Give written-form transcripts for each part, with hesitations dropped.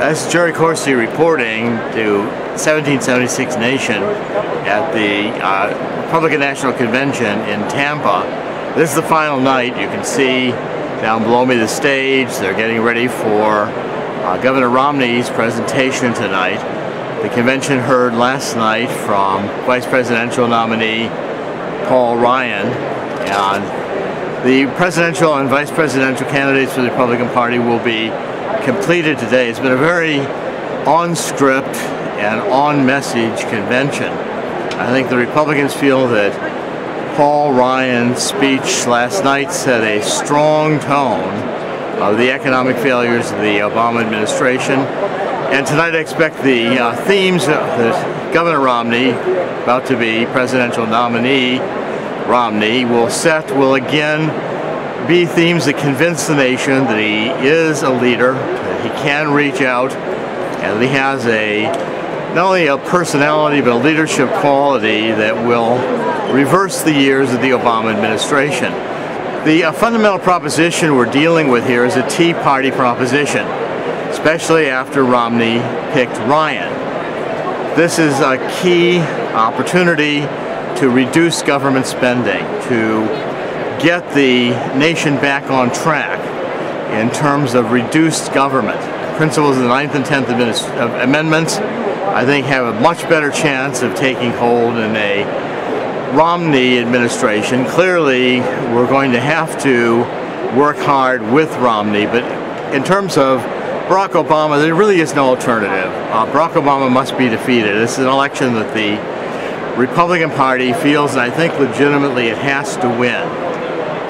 That's Jerry Corsi reporting to 1776 Nation at the Republican National Convention in Tampa. This is the final night. You can see down below me the stage. They're getting ready for Governor Romney's presentation tonight. The convention heard last night from Vice Presidential nominee Paul Ryan, and the presidential and vice presidential candidates for the Republican Party will be completed today. It's been a very on-script and on-message convention. I think the Republicans feel that Paul Ryan's speech last night set a strong tone of the economic failures of the Obama administration. And tonight I expect the themes that Governor Romney, about to be presidential nominee Romney, will again be themes that convince the nation that he is a leader, that he can reach out, and that he has not only a personality but a leadership quality that will reverse the years of the Obama administration. The fundamental proposition we're dealing with here is a Tea Party proposition, especially after Romney picked Ryan. This is a key opportunity to reduce government spending, to get the nation back on track in terms of reduced government. Principles of the 9th and 10th Amendments, I think, have a much better chance of taking hold in a Romney administration. Clearly, we're going to have to work hard with Romney, but in terms of Barack Obama, there really is no alternative. Barack Obama must be defeated. This is an election that the Republican Party feels, and I think legitimately, it has to win.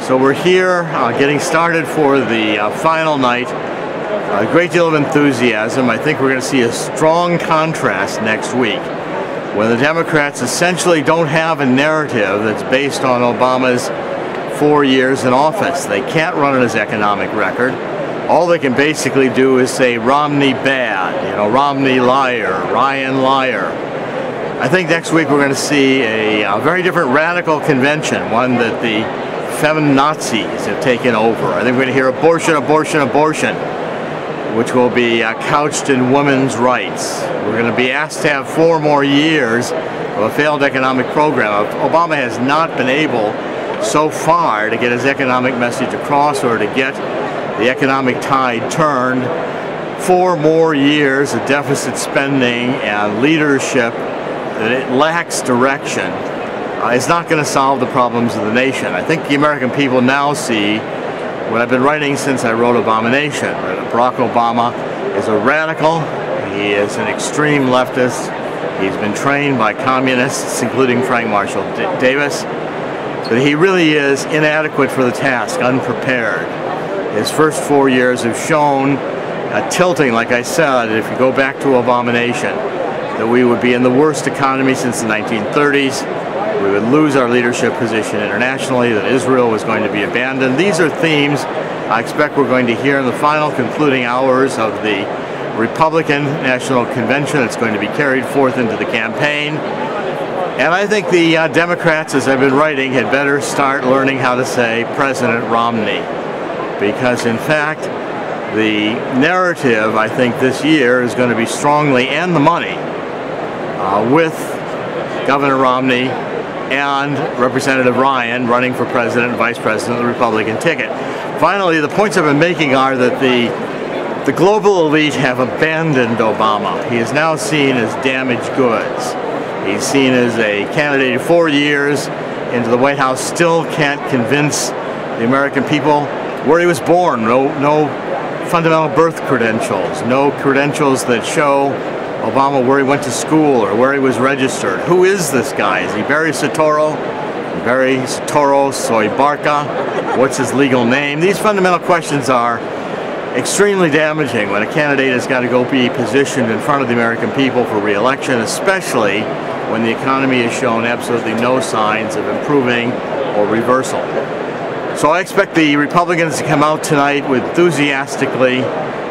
So we're here getting started for the final night. A great deal of enthusiasm. I think we're going to see a strong contrast next week when the Democrats essentially don't have a narrative that's based on Obama's 4 years in office. They can't run on his economic record. All they can basically do is say Romney bad, Romney liar, Ryan liar. I think next week we're going to see a very different radical convention, one that the feminazis have taken over. I think we're going to hear abortion, abortion, abortion, which will be couched in women's rights. We're going to be asked to have 4 more years of a failed economic program. Obama has not been able so far to get his economic message across or to get the economic tide turned. 4 more years of deficit spending and leadership that it lacks direction is not going to solve the problems of the nation. I think the American people now see what I've been writing since I wrote Abomination. Barack Obama is a radical. He is an extreme leftist. He's been trained by communists, including Frank Marshall Davis. But he really is inadequate for the task, unprepared. His first 4 years have shown a tilting, like I said, if you go back to Abomination, that we would be in the worst economy since the 1930s. We would lose our leadership position internationally, that Israel was going to be abandoned. These are themes I expect we're going to hear in the final concluding hours of the Republican National Convention. It's going to be carried forth into the campaign. And I think the Democrats, as I've been writing, had better start learning how to say President Romney. Because in fact, the narrative, I think, this year is going to be strongly, and the money, with Governor Romney and Representative Ryan running for president and vice president of the Republican ticket. Finally, the points I've been making are that the global elite have abandoned Obama. He is now seen as damaged goods. He's seen as a candidate 4 years into the White House, still can't convince the American people where he was born. No fundamental birth credentials, no credentials that show Obama where he went to school or where he was registered. Who is this guy? Is he Barry Soetoro? Barry Soetoro Soybarka? What's his legal name? These fundamental questions are extremely damaging when a candidate has got to go be positioned in front of the American people for re-election, especially when the economy has shown absolutely no signs of improving or reversal. So I expect the Republicans to come out tonight with enthusiastically.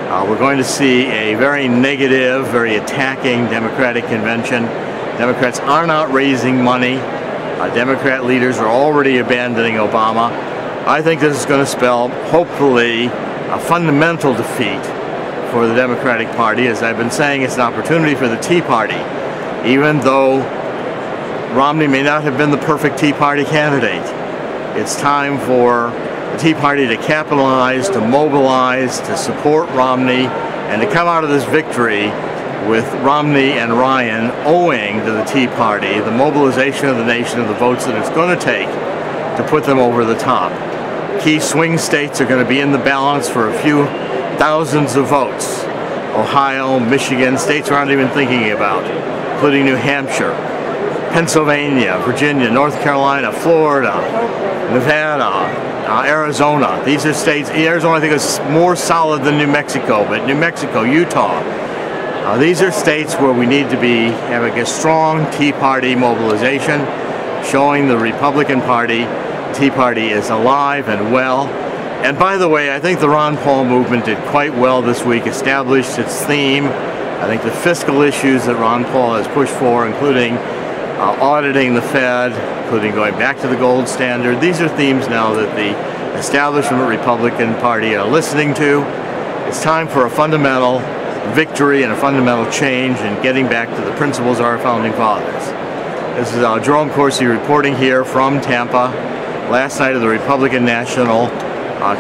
We're going to see a very negative, very attacking Democratic convention. Democrats are not raising money. Democrat leaders are already abandoning Obama. I think this is going to spell, hopefully, a fundamental defeat for the Democratic Party. As I've been saying, it's an opportunity for the Tea Party. Even though Romney may not have been the perfect Tea Party candidate, it's time for the Tea Party to capitalize, to mobilize, to support Romney, and to come out of this victory with Romney and Ryan owing to the Tea Party the mobilization of the nation and the votes that it's going to take to put them over the top. Key swing states are going to be in the balance for a few thousands of votes. Ohio, Michigan, states we're not even thinking about, including New Hampshire, Pennsylvania, Virginia, North Carolina, Florida, Nevada, Arizona. These are states, Arizona I think is more solid than New Mexico, but New Mexico, Utah. These are states where we need to be having a strong Tea Party mobilization, showing the Republican Party, Tea Party is alive and well. And by the way, I think the Ron Paul movement did quite well this week, established its theme. I think the fiscal issues that Ron Paul has pushed for, including auditing the Fed, including going back to the gold standard, these are themes now that the establishment Republican Party are listening to. It's time for a fundamental victory and a fundamental change in getting back to the principles of our founding fathers. This is Jerome Corsi reporting here from Tampa, last night of the Republican National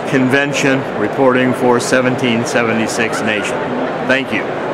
Convention, reporting for 1776 Nation. Thank you.